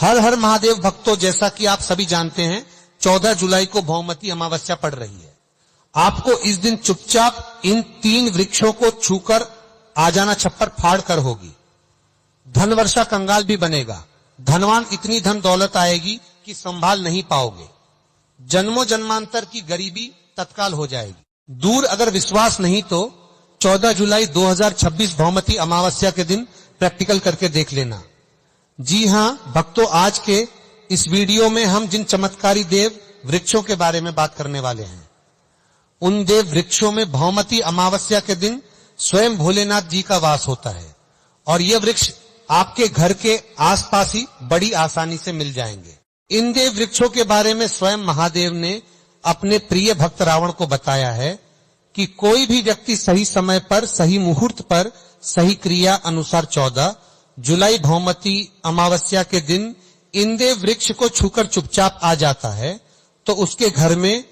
हर हर महादेव भक्तों, जैसा कि आप सभी जानते हैं 14 जुलाई को भौमती अमावस्या पड़ रही है। आपको इस दिन चुपचाप इन 3 वृक्षों को छूकर आ जाना, छप्पर फाड़ कर होगी। धन वर्षा कंगाल भी बनेगा, धनवान इतनी धन दौलत आएगी कि संभाल नहीं पाओगे। जन्मों जन्मांतर की गरीबी तत्काल हो जाएगी। दूर अगर विश्वास नहीं तो 14 जुलाई 2026 भौमती अमावस्या के दिन प्रैक्टिकल करके देख लेना। जी हां भक्तों, आज के इस वीडियो में हम जिन चमत्कारी देव वृक्षों के बारे में बात करने वाले हैं, उन देव वृक्षों में भौमती अमावस्या के दिन स्वयं भोलेनाथ जी का वास होता है और ये वृक्ष आपके घर के आसपास ही बड़ी आसानी से मिल जाएंगे। इन देव वृक्षों के बारे में स्वयं महादेव ने अपने प्रिय भक्त रावण को बताया है कि कोई भी व्यक्ति सही समय पर, सही मुहूर्त पर, सही क्रिया अनुसार 14 जुलाई भौमती अमावस्या के दिन इन देव वृक्ष को छूकर चुपचाप आ जाता है तो उसके घर में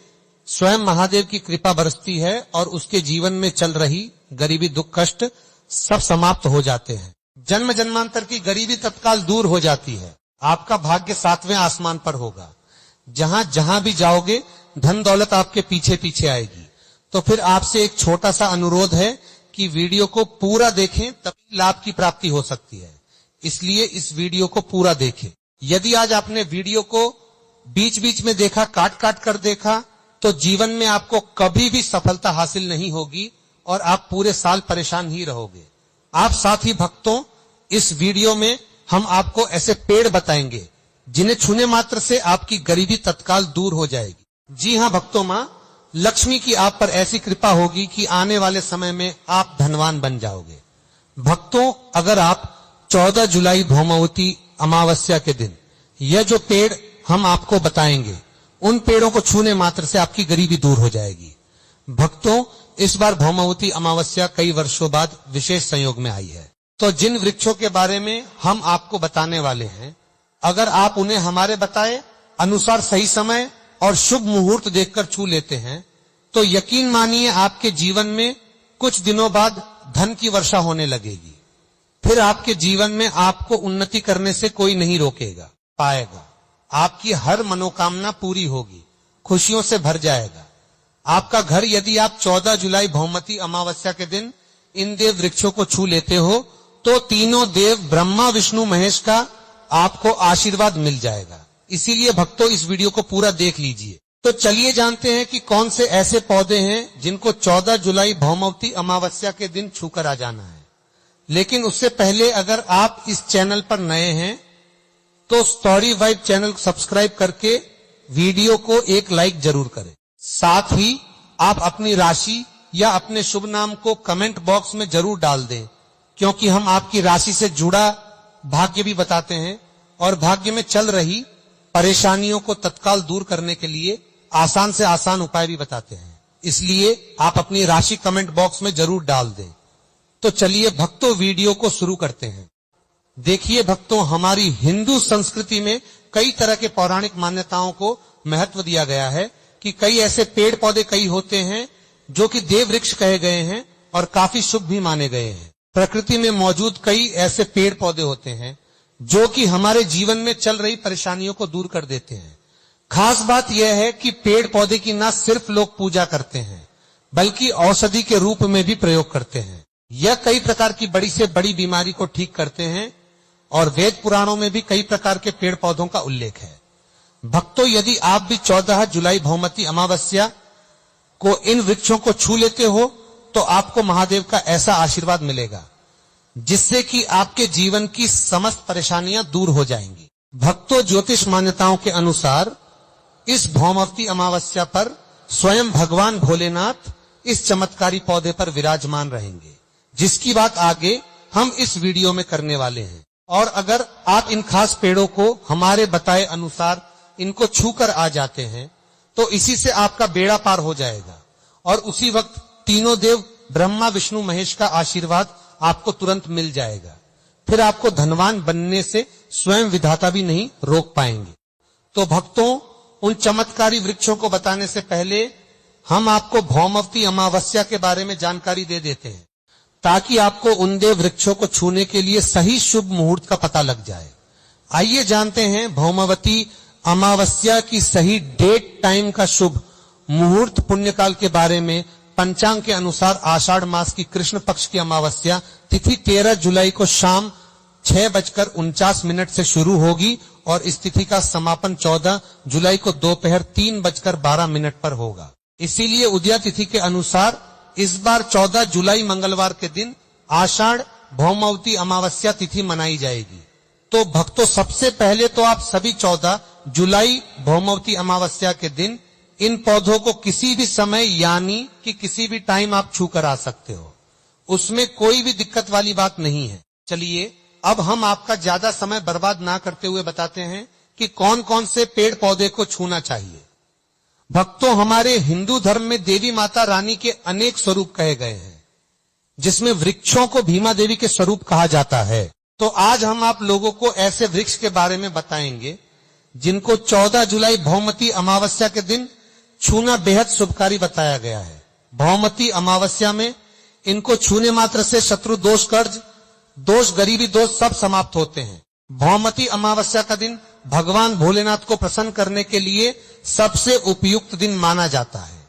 स्वयं महादेव की कृपा बरसती है और उसके जीवन में चल रही गरीबी, दुख, कष्ट सब समाप्त हो जाते हैं। जन्म जन्मांतर की गरीबी तत्काल दूर हो जाती है। आपका भाग्य 7वें आसमान पर होगा। जहां जहां भी जाओगे धन दौलत आपके पीछे पीछे आएगी। तो फिर आपसे एक छोटा सा अनुरोध है कि वीडियो को पूरा देखें, तभी लाभ की प्राप्ति हो सकती है। इसलिए इस वीडियो को पूरा देखें। यदि आज आपने वीडियो को बीच बीच में देखा, काट काट कर देखा, तो जीवन में आपको कभी भी सफलता हासिल नहीं होगी और आप पूरे साल परेशान ही रहोगे। आप साथी भक्तों, इस वीडियो में हम आपको ऐसे पेड़ बताएंगे जिन्हें छूने मात्र से आपकी गरीबी तत्काल दूर हो जाएगी। जी हां भक्तों, मां लक्ष्मी की आप पर ऐसी कृपा होगी कि आने वाले समय में आप धनवान बन जाओगे। भक्तों, अगर आप 14 जुलाई भौमवती अमावस्या के दिन यह जो पेड़ हम आपको बताएंगे, उन पेड़ों को छूने मात्र से आपकी गरीबी दूर हो जाएगी। भक्तों, इस बार भौमवती अमावस्या कई वर्षों बाद विशेष संयोग में आई है। तो जिन वृक्षों के बारे में हम आपको बताने वाले हैं, अगर आप उन्हें हमारे बताए अनुसार सही समय और शुभ मुहूर्त देखकर छू लेते हैं तो यकीन मानिए आपके जीवन में कुछ दिनों बाद धन की वर्षा होने लगेगी। फिर आपके जीवन में आपको उन्नति करने से कोई नहीं रोकेगा पाएगा। आपकी हर मनोकामना पूरी होगी, खुशियों से भर जाएगा। आपका घर, यदि आप 14 जुलाई भौमती अमावस्या के दिन इन देव वृक्षों को छू लेते हो तो तीनों देव ब्रह्मा, विष्णु, महेश का आपको आशीर्वाद मिल जाएगा। इसीलिए भक्तों, इस वीडियो को पूरा देख लीजिए। तो चलिए जानते हैं कि कौन से ऐसे पौधे हैं जिनको 14 जुलाई भौमवती अमावस्या के दिन छूकर आ जाना है। लेकिन उससे पहले अगर आप इस चैनल पर नए हैं तो स्टोरी वाइब चैनल सब्सक्राइब करके वीडियो को एक लाइक जरूर करें। साथ ही आप अपनी राशि या अपने शुभ नाम को कमेंट बॉक्स में जरूर डाल दें, क्योंकि हम आपकी राशि से जुड़ा भाग्य भी बताते हैं और भाग्य में चल रही परेशानियों को तत्काल दूर करने के लिए आसान से आसान उपाय भी बताते हैं। इसलिए आप अपनी राशि कमेंट बॉक्स में जरूर डाल दें। तो चलिए भक्तों, वीडियो को शुरू करते हैं। देखिए भक्तों, हमारी हिंदू संस्कृति में कई तरह के पौराणिक मान्यताओं को महत्व दिया गया है कि कई ऐसे पेड़ पौधे कई होते हैं जो कि देव वृक्ष कहे गए हैं और काफी शुभ भी माने गए हैं। प्रकृति में मौजूद कई ऐसे पेड़ पौधे होते हैं जो कि हमारे जीवन में चल रही परेशानियों को दूर कर देते हैं। खास बात यह है कि पेड़ पौधे की न सिर्फ लोग पूजा करते हैं बल्कि औषधि के रूप में भी प्रयोग करते हैं। यह कई प्रकार की बड़ी से बड़ी बीमारी को ठीक करते हैं और वेद पुराणों में भी कई प्रकार के पेड़ पौधों का उल्लेख है। भक्तों, यदि आप भी 14 जुलाई भौमती अमावस्या को इन वृक्षों को छू लेते हो तो आपको महादेव का ऐसा आशीर्वाद मिलेगा जिससे कि आपके जीवन की समस्त परेशानियां दूर हो जाएंगी। भक्तों, ज्योतिष मान्यताओं के अनुसार इस भौमवती अमावस्या पर स्वयं भगवान भोलेनाथ इस चमत्कारी पौधे पर विराजमान रहेंगे, जिसकी बात आगे हम इस वीडियो में करने वाले हैं। और अगर आप इन खास पेड़ों को हमारे बताए अनुसार इनको छूकर आ जाते हैं तो इसी से आपका बेड़ा पार हो जाएगा और उसी वक्त तीनों देव ब्रह्मा, विष्णु, महेश का आशीर्वाद आपको तुरंत मिल जाएगा। फिर आपको धनवान बनने से स्वयं विधाता भी नहीं रोक पाएंगे। तो भक्तों, उन चमत्कारी वृक्षों को बताने से पहले हम आपको भौमवती अमावस्या के बारे में जानकारी दे देते हैं ताकि आपको उन देव वृक्षों को छूने के लिए सही शुभ मुहूर्त का पता लग जाए। आइए जानते हैं भौमवती अमावस्या की सही डेट टाइम का शुभ मुहूर्त पुण्यकाल के बारे में। पंचांग के अनुसार आषाढ़ मास की कृष्ण पक्ष की अमावस्या तिथि 13 जुलाई को शाम 6:49 से शुरू होगी और इस तिथि का समापन 14 जुलाई को दोपहर 3:12 पर होगा। इसीलिए उदया तिथि के अनुसार इस बार 14 जुलाई मंगलवार के दिन आषाढ़ भौमवती अमावस्या तिथि मनाई जाएगी। तो भक्तों, सबसे पहले तो आप सभी 14 जुलाई भौमवती अमावस्या के दिन इन पौधों को किसी भी समय यानी कि किसी भी टाइम आप छू कर आ सकते हो, उसमें कोई भी दिक्कत वाली बात नहीं है। चलिए अब हम आपका ज्यादा समय बर्बाद ना करते हुए बताते हैं कि कौन कौन से पेड़ पौधे को छूना चाहिए। भक्तों, हमारे हिंदू धर्म में देवी माता रानी के अनेक स्वरूप कहे गए हैं, जिसमें वृक्षों को भीमा देवी के स्वरूप कहा जाता है। तो आज हम आप लोगों को ऐसे वृक्ष के बारे में बताएंगे जिनको 14 जुलाई भौमवती अमावस्या के दिन छूना बेहद शुभकारी बताया गया है। भौमवती अमावस्या में इनको छूने मात्र से शत्रु दोष, कर्ज दोष, गरीबी दोष सब समाप्त होते हैं। भौमवती अमावस्या का दिन भगवान भोलेनाथ को प्रसन्न करने के लिए सबसे उपयुक्त दिन माना जाता है।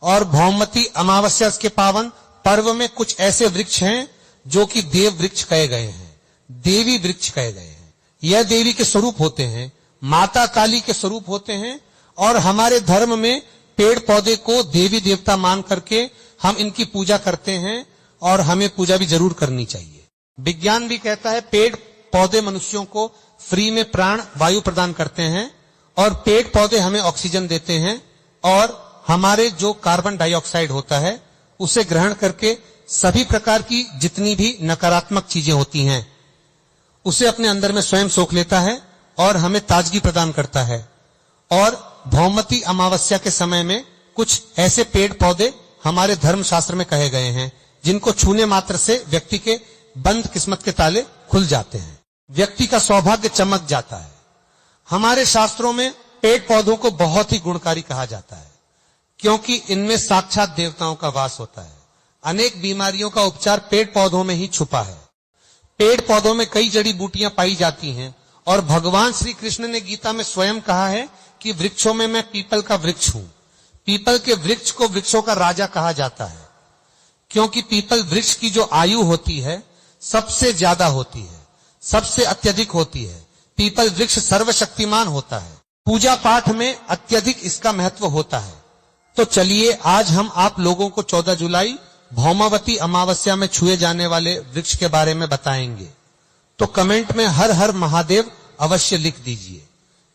और भौमवती अमावस्या के पावन पर्व में कुछ ऐसे वृक्ष हैं जो कि देव वृक्ष कहे गए हैं, देवी वृक्ष कहे गए हैं। यह देवी के स्वरूप होते हैं, माता काली के स्वरूप होते हैं। और हमारे धर्म में पेड़ पौधे को देवी देवता मान करके हम इनकी पूजा करते हैं और हमें पूजा भी जरूर करनी चाहिए। विज्ञान भी कहता है पेड़ पौधे मनुष्यों को फ्री में प्राण वायु प्रदान करते हैं और पेड़ पौधे हमें ऑक्सीजन देते हैं और हमारे जो कार्बन डाइऑक्साइड होता है उसे ग्रहण करके सभी प्रकार की जितनी भी नकारात्मक चीजें होती हैं उसे अपने अंदर में स्वयं सोख लेता है और हमें ताजगी प्रदान करता है। और भौमवती अमावस्या के समय में कुछ ऐसे पेड़ पौधे हमारे धर्म शास्त्र में कहे गए हैं जिनको छूने मात्र से व्यक्ति के बंद किस्मत के ताले खुल जाते हैं, व्यक्ति का सौभाग्य चमक जाता है। हमारे शास्त्रों में पेड़ पौधों को बहुत ही गुणकारी कहा जाता है क्योंकि इनमें साक्षात देवताओं का वास होता है। अनेक बीमारियों का उपचार पेड़ पौधों में ही छुपा है। पेड़ पौधों में कई जड़ी बूटियां पाई जाती हैं और भगवान श्री कृष्ण ने गीता में स्वयं कहा है कि वृक्षों में मैं पीपल का वृक्ष हूं। पीपल के वृक्ष को वृक्षों का राजा कहा जाता है क्योंकि पीपल वृक्ष की जो आयु होती है सबसे ज्यादा होती है, सबसे अत्यधिक होती है। पीपल वृक्ष सर्वशक्तिमान होता है। पूजा पाठ में अत्यधिक इसका महत्व होता है। तो चलिए आज हम आप लोगों को 14 जुलाई भौमवती अमावस्या में छुए जाने वाले वृक्ष के बारे में बताएंगे। तो कमेंट में हर हर महादेव अवश्य लिख दीजिए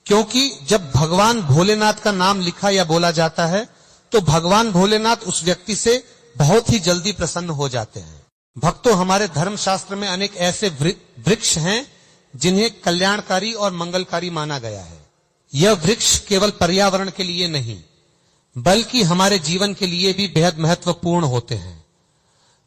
क्योंकि जब भगवान भोलेनाथ का नाम लिखा या बोला जाता है तो भगवान भोलेनाथ उस व्यक्ति से बहुत ही जल्दी प्रसन्न हो जाते हैं। भक्तों, हमारे धर्म शास्त्र में अनेक ऐसे वृक्ष हैं जिन्हें कल्याणकारी और मंगलकारी माना गया है। यह वृक्ष केवल पर्यावरण के लिए नहीं बल्कि हमारे जीवन के लिए भी बेहद महत्वपूर्ण होते हैं।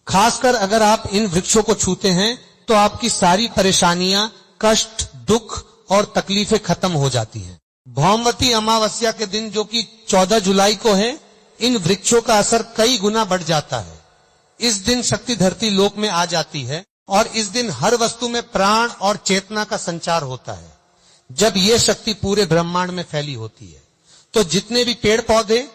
खासकर अगर आप इन वृक्षों को छूते हैं तो आपकी सारी परेशानियां, कष्ट, दुख और तकलीफें खत्म हो जाती हैं। भौमवती अमावस्या के दिन जो कि 14 जुलाई को है, इन वृक्षों का असर कई गुना बढ़ जाता है। इस दिन शक्ति धरती लोक में आ जाती है और इस दिन हर वस्तु में प्राण और चेतना का संचार होता है। जब यह शक्ति पूरे ब्रह्मांड में फैली होती है तो जितने भी पेड़ पौधे,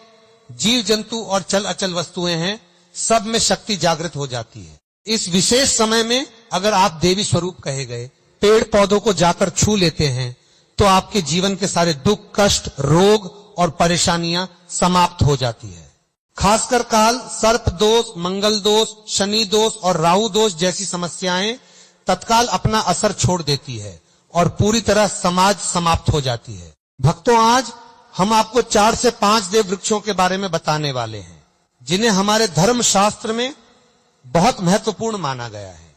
जीव जंतु और चल अचल वस्तुएं हैं, सब में शक्ति जागृत हो जाती है। इस विशेष समय में अगर आप देवी स्वरूप कहे गए पेड़ पौधों को जाकर छू लेते हैं तो आपके जीवन के सारे दुख, कष्ट, रोग और परेशानियां समाप्त हो जाती है। खासकर काल, सर्प दोष, मंगल दोष, शनि दोष और राहु दोष जैसी समस्याएं तत्काल अपना असर छोड़ देती है और पूरी तरह समाज समाप्त हो जाती है। भक्तों, आज हम आपको 4 से 5 देव वृक्षों के बारे में बताने वाले हैं जिन्हें हमारे धर्म शास्त्र में बहुत महत्वपूर्ण माना गया है।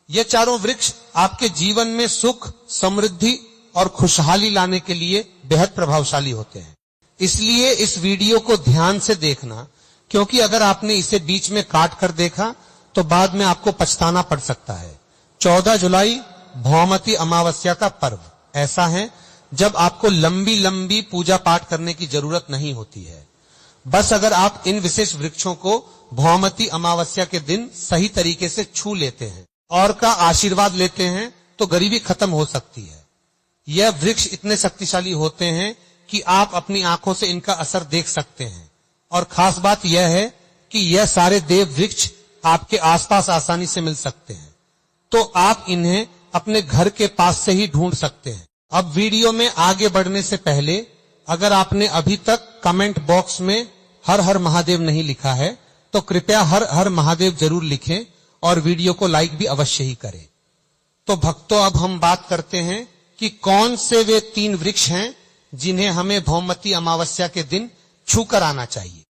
ये चारों वृक्ष आपके जीवन में सुख, समृद्धि और खुशहाली लाने के लिए बेहद प्रभावशाली होते हैं। इसलिए इस वीडियो को ध्यान से देखना क्योंकि अगर आपने इसे बीच में काट कर देखा तो बाद में आपको पछताना पड़ सकता है। 14 जुलाई भौमवती अमावस्या का पर्व ऐसा है जब आपको लंबी लंबी पूजा पाठ करने की जरूरत नहीं होती है। बस अगर आप इन विशेष वृक्षों को भौमवती अमावस्या के दिन सही तरीके से छू लेते हैं और का आशीर्वाद लेते हैं तो गरीबी खत्म हो सकती है। यह वृक्ष इतने शक्तिशाली होते हैं कि आप अपनी आंखों से इनका असर देख सकते हैं। और खास बात यह है कि यह सारे देव वृक्ष आपके आसपास आसानी से मिल सकते हैं, तो आप इन्हें अपने घर के पास से ही ढूंढ सकते हैं। अब वीडियो में आगे बढ़ने से पहले अगर आपने अभी तक कमेंट बॉक्स में हर हर महादेव नहीं लिखा है तो कृपया हर हर महादेव जरूर लिखें और वीडियो को लाइक भी अवश्य ही करें। तो भक्तों, अब हम बात करते हैं कि कौन से वे 3 वृक्ष हैं जिन्हें हमें भौमती अमावस्या के दिन छूकर आना चाहिए।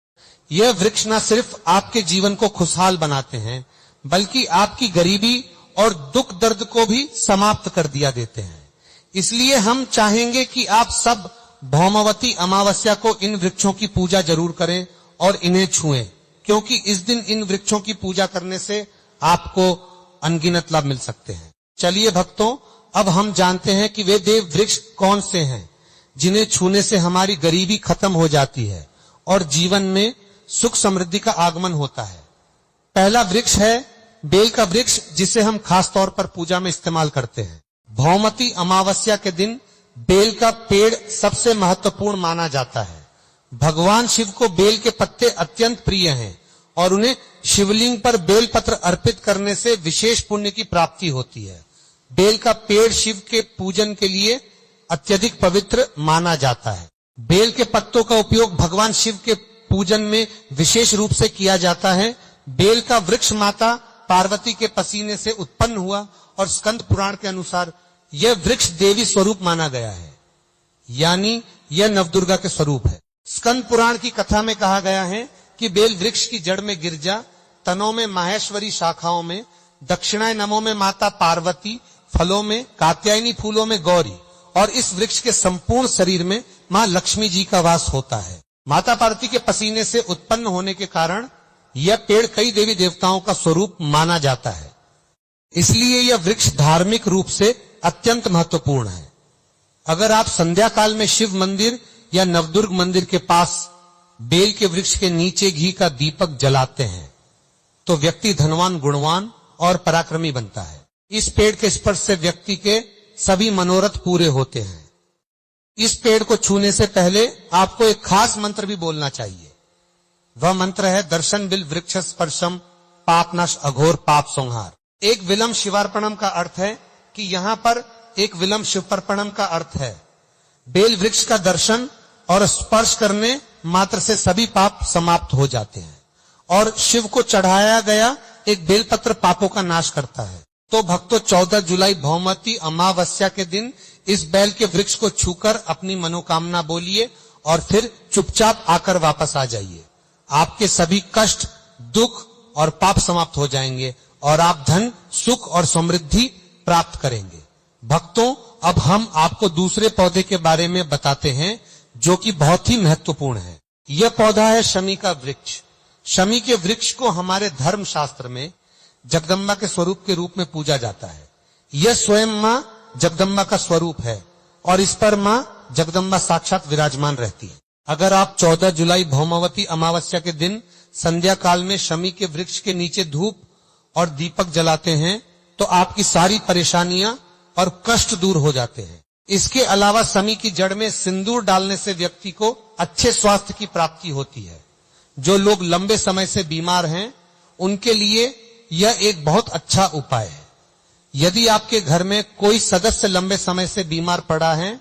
यह वृक्ष न सिर्फ आपके जीवन को खुशहाल बनाते हैं बल्कि आपकी गरीबी और दुख दर्द को भी समाप्त कर दिया देते हैं। इसलिए हम चाहेंगे कि आप सब भौमवती अमावस्या को इन वृक्षों की पूजा जरूर करें और इन्हें छुएं, क्योंकि इस दिन इन वृक्षों की पूजा करने से आपको अनगिनत लाभ मिल सकते हैं। चलिए भक्तों, अब हम जानते हैं कि वे देव वृक्ष कौन से हैं जिन्हें छूने से हमारी गरीबी खत्म हो जाती है और जीवन में सुख समृद्धि का आगमन होता है। पहला वृक्ष है बेल का वृक्ष, जिसे हम खास तौर पर पूजा में इस्तेमाल करते हैं। भौमती अमावस्या के दिन बेल का पेड़ सबसे महत्वपूर्ण माना जाता है। भगवान शिव को बेल के पत्ते अत्यंत प्रिय हैं और उन्हें शिवलिंग पर बेल पत्र अर्पित करने से विशेष पुण्य की प्राप्ति होती है। बेल का पेड़ शिव के पूजन के लिए अत्यधिक पवित्र माना जाता है। बेल के पत्तों का उपयोग भगवान शिव के पूजन में विशेष रूप से किया जाता है। बेल का वृक्ष माता पार्वती के पसीने से उत्पन्न हुआ और स्कंद पुराण के अनुसार यह वृक्ष देवी स्वरूप माना गया है, यानी यह नवदुर्गा के स्वरूप है। स्कंद पुराण की कथा में कहा गया है कि बेल वृक्ष की जड़ में गिरजा, तनों में माहेश्वरी, शाखाओं में दक्षिणाय नमों में माता पार्वती, फलों में कात्यायनी, फूलों में गौरी, और इस वृक्ष के संपूर्ण शरीर में मां लक्ष्मी जी का वास होता है। माता पार्वती के पसीने से उत्पन्न होने के कारण यह पेड़ कई देवी देवताओं का स्वरूप माना जाता है। इसलिए यह वृक्ष धार्मिक रूप से अत्यंत महत्वपूर्ण है। अगर आप संध्या काल में शिव मंदिर या नवदुर्ग मंदिर के पास बेल के वृक्ष के नीचे घी का दीपक जलाते हैं तो व्यक्ति धनवान, गुणवान और पराक्रमी बनता है। इस पेड़ के स्पर्श से व्यक्ति के सभी मनोरथ पूरे होते हैं। इस पेड़ को छूने से पहले आपको एक खास मंत्र भी बोलना चाहिए। वह मंत्र है दर्शन बिल वृक्ष स्पर्शम पापनाश अघोर पाप संहार। एक विलम शिवार्पणम का अर्थ है कि यहाँ पर एक विलम शिवार्पणम का अर्थ है बेल वृक्ष का दर्शन और स्पर्श करने मात्र से सभी पाप समाप्त हो जाते हैं और शिव को चढ़ाया गया एक बेलपत्र पापों का नाश करता है। तो भक्तों, 14 जुलाई भौमती अमावस्या के दिन इस बेल के वृक्ष को छूकर अपनी मनोकामना बोलिए और फिर चुपचाप आकर वापस आ जाइए। आपके सभी कष्ट, दुख और पाप समाप्त हो जाएंगे और आप धन, सुख और समृद्धि प्राप्त करेंगे। भक्तों, अब हम आपको दूसरे पौधे के बारे में बताते हैं जो कि बहुत ही महत्वपूर्ण है। यह पौधा है शमी का वृक्ष। शमी के वृक्ष को हमारे धर्म शास्त्र में जगदम्बा के स्वरूप के रूप में पूजा जाता है। यह स्वयं मां जगदम्बा का स्वरूप है और इस पर मां जगदम्बा साक्षात विराजमान रहती है। अगर आप 14 जुलाई भौमवती अमावस्या के दिन संध्या काल में शमी के वृक्ष के नीचे धूप और दीपक जलाते हैं तो आपकी सारी परेशानियां और कष्ट दूर हो जाते हैं। इसके अलावा शमी की जड़ में सिंदूर डालने से व्यक्ति को अच्छे स्वास्थ्य की प्राप्ति होती है। जो लोग लंबे समय से बीमार हैं उनके लिए यह एक बहुत अच्छा उपाय है। यदि आपके घर में कोई सदस्य लंबे समय से बीमार पड़ा है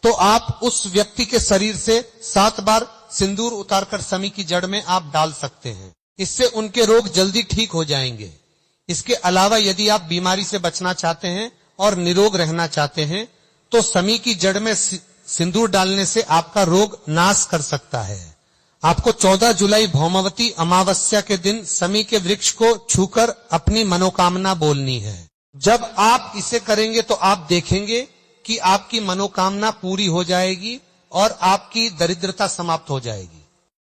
तो आप उस व्यक्ति के शरीर से 7 बार सिंदूर उतारकर शमी की जड़ में आप डाल सकते हैं। इससे उनके रोग जल्दी ठीक हो जाएंगे। इसके अलावा यदि आप बीमारी से बचना चाहते हैं और निरोग रहना चाहते हैं तो शमी की जड़ में सिंदूर डालने से आपका रोग नाश कर सकता है। आपको 14 जुलाई भौमवती अमावस्या के दिन शमी के वृक्ष को छूकर अपनी मनोकामना बोलनी है। जब आप इसे करेंगे तो आप देखेंगे कि आपकी मनोकामना पूरी हो जाएगी और आपकी दरिद्रता समाप्त हो जाएगी।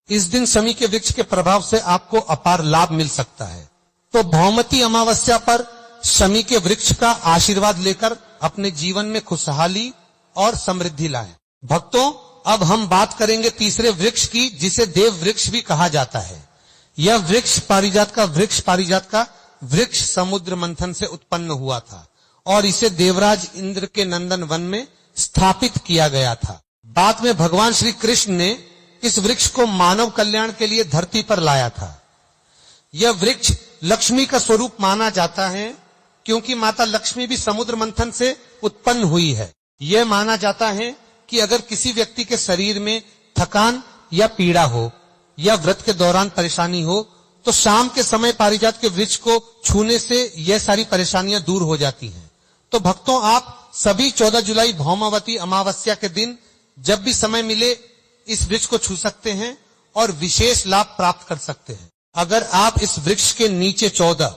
इस दिन शमी के वृक्ष के प्रभाव से आपको अपार लाभ मिल सकता है। तो भौमती अमावस्या पर शमी के वृक्ष का आशीर्वाद लेकर अपने जीवन में खुशहाली और समृद्धि लाएं। भक्तों, अब हम बात करेंगे तीसरे वृक्ष की, जिसे देव वृक्ष भी कहा जाता है। यह वृक्ष पारिजात का वृक्ष समुद्र मंथन से उत्पन्न हुआ था और इसे देवराज इंद्र के नंदन वन में स्थापित किया गया था। बाद में भगवान श्री कृष्ण ने इस वृक्ष को मानव कल्याण के लिए धरती पर लाया था। यह वृक्ष लक्ष्मी का स्वरूप माना जाता है, क्योंकि माता लक्ष्मी भी समुद्र मंथन से उत्पन्न हुई है। यह माना जाता है कि अगर किसी व्यक्ति के शरीर में थकान या पीड़ा हो या व्रत के दौरान परेशानी हो, तो शाम के समय पारिजात के वृक्ष को छूने से यह सारी परेशानियां दूर हो जाती हैं। तो भक्तों, आप सभी 14 जुलाई भौमावती अमावस्या के दिन जब भी समय मिले इस वृक्ष को छू सकते हैं और विशेष लाभ प्राप्त कर सकते हैं। अगर आप इस वृक्ष के नीचे 14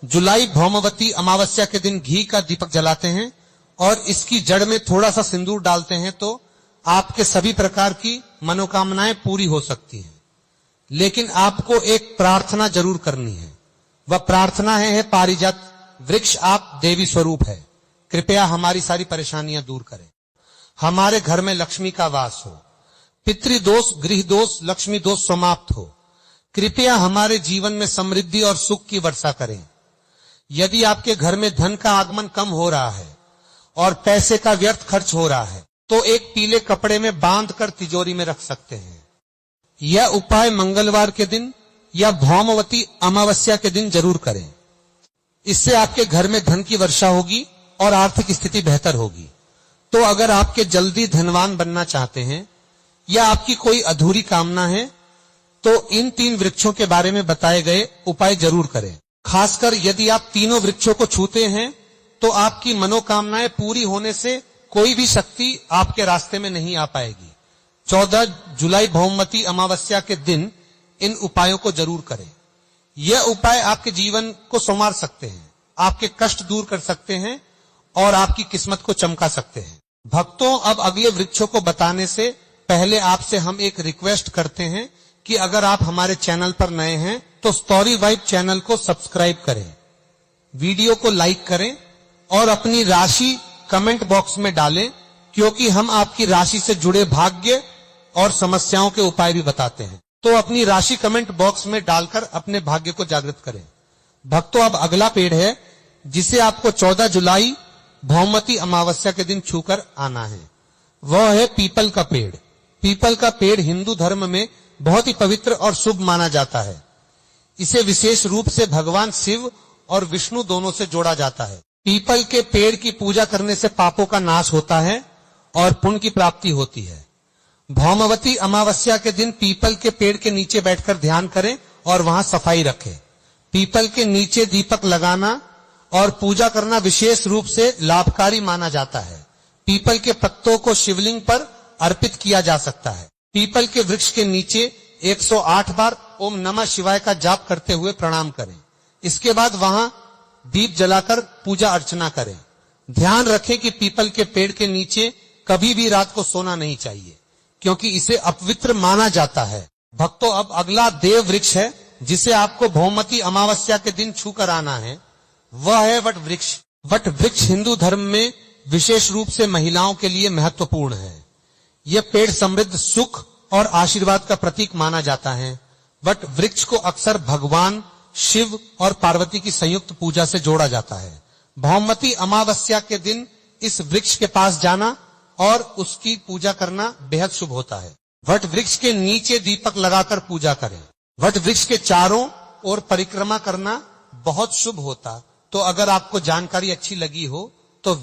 जुलाई भौमावती अमावस्या के दिन घी का दीपक जलाते हैं और इसकी जड़ में थोड़ा सा सिंदूर डालते हैं, तो आपके सभी प्रकार की मनोकामनाएं पूरी हो सकती हैं। लेकिन आपको एक प्रार्थना जरूर करनी है। वह प्रार्थना है पारिजात वृक्ष आप देवी स्वरूप है, कृपया हमारी सारी परेशानियां दूर करें। हमारे घर में लक्ष्मी का वास हो, पितृदोष, गृह दोष, लक्ष्मी दोष समाप्त हो। कृपया हमारे जीवन में समृद्धि और सुख की वर्षा करें। यदि आपके घर में धन का आगमन कम हो रहा है और पैसे का व्यर्थ खर्च हो रहा है, तो एक पीले कपड़े में बांधकर तिजोरी में रख सकते हैं। यह उपाय मंगलवार के दिन या भौमवती अमावस्या के दिन जरूर करें। इससे आपके घर में धन की वर्षा होगी और आर्थिक स्थिति बेहतर होगी। तो अगर आपके जल्दी धनवान बनना चाहते हैं या आपकी कोई अधूरी कामना है, तो इन 3 वृक्षों के बारे में बताए गए उपाय जरूर करें। खासकर यदि आप तीनों वृक्षों को छूते हैं, तो आपकी मनोकामनाएं पूरी होने से कोई भी शक्ति आपके रास्ते में नहीं आ पाएगी। 14 जुलाई भौमवती अमावस्या के दिन इन उपायों को जरूर करें। यह उपाय आपके जीवन को संवार सकते हैं, आपके कष्ट दूर कर सकते हैं और आपकी किस्मत को चमका सकते हैं। भक्तों, अब अगले वृक्षों को बताने से पहले आपसे हम एक रिक्वेस्ट करते हैं कि अगर आप हमारे चैनल पर नए हैं तो स्टोरी वाइब चैनल को सब्सक्राइब करें, वीडियो को लाइक करें और अपनी राशि कमेंट बॉक्स में डालें, क्योंकि हम आपकी राशि से जुड़े भाग्य और समस्याओं के उपाय भी बताते हैं। तो अपनी राशि कमेंट बॉक्स में डालकर अपने भाग्य को जागृत करें। भक्तों, अब अगला पेड़ है जिसे आपको 14 जुलाई भौमवती अमावस्या के दिन छूकर आना है। वह है पीपल का पेड़। पीपल का पेड़ हिंदू धर्म में बहुत ही पवित्र और शुभ माना जाता है। इसे विशेष रूप से भगवान शिव और विष्णु दोनों से जोड़ा जाता है। पीपल के पेड़ की पूजा करने से पापों का नाश होता है और पुण्य की प्राप्ति होती है। भौमवती अमावस्या के दिन पीपल के पेड़ के नीचे बैठकर ध्यान करें और वहां सफाई रखें। पीपल के नीचे दीपक लगाना और पूजा करना विशेष रूप से लाभकारी माना जाता है। पीपल के पत्तों को शिवलिंग पर अर्पित किया जा सकता है। पीपल के वृक्ष के नीचे 108 बार ओम नमः शिवाय का जाप करते हुए प्रणाम करें। इसके बाद वहां दीप जलाकर पूजा अर्चना करें। ध्यान रखें कि पीपल के पेड़ के नीचे कभी भी रात को सोना नहीं चाहिए, क्योंकि इसे अपवित्र माना जाता है। भक्तों, अब अगला देव वृक्ष है जिसे आपको भौमवती अमावस्या के दिन छूकर आना है। वह है वट वृक्ष। वट वृक्ष हिंदू धर्म में विशेष रूप से महिलाओं के लिए महत्वपूर्ण है। यह पेड़ समृद्ध, सुख और आशीर्वाद का प्रतीक माना जाता है। वट वृक्ष को अक्सर भगवान शिव और पार्वती की संयुक्त पूजा से जोड़ा जाता है। भौमवती अमावस्या के दिन इस वृक्ष के पास जाना और उसकी पूजा करना बेहद शुभ होता है। वट वृक्ष के नीचे दीपक लगाकर पूजा करें। वट वृक्ष के चारों ओर परिक्रमा करना बहुत शुभ होता। तो अगर आपको जानकारी अच्छी लगी हो तो